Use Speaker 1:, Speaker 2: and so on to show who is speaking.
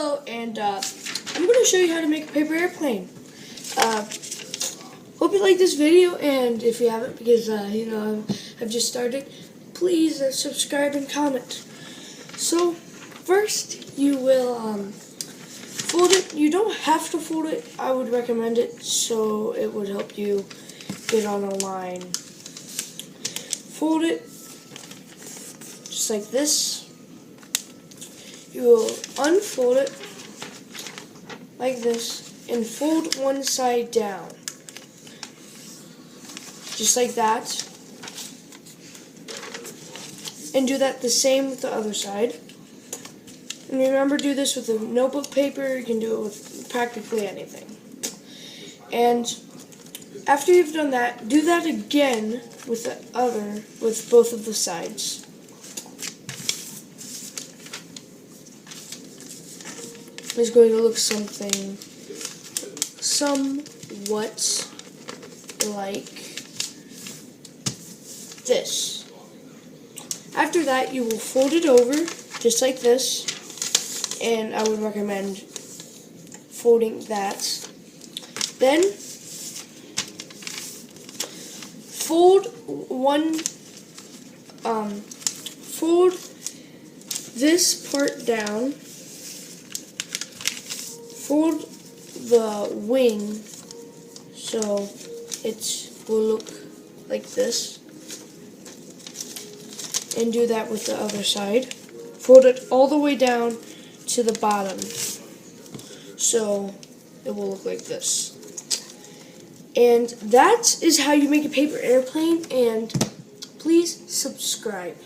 Speaker 1: Hello, and I'm going to show you how to make a paper airplane. Hope you like this video, and if you haven't, because I've just started, please subscribe and comment. So first you will fold it. You don't have to fold it. I would recommend it, so it would help you get on a line. Fold it just like this. You will unfold it like this and fold one side down, just like that, and do that the same with the other side. And remember, do this with a notebook paper. You can do it with practically anything. And after you've done that, do that again with with both of the sides. It's going to look somewhat like this. After that, you will fold it over just like this, and I would recommend folding that. Then fold this part down. Fold the wing so it will look like this, and do that with the other side. Fold it all the way down to the bottom so it will look like this. And that is how you make a paper airplane, and please subscribe.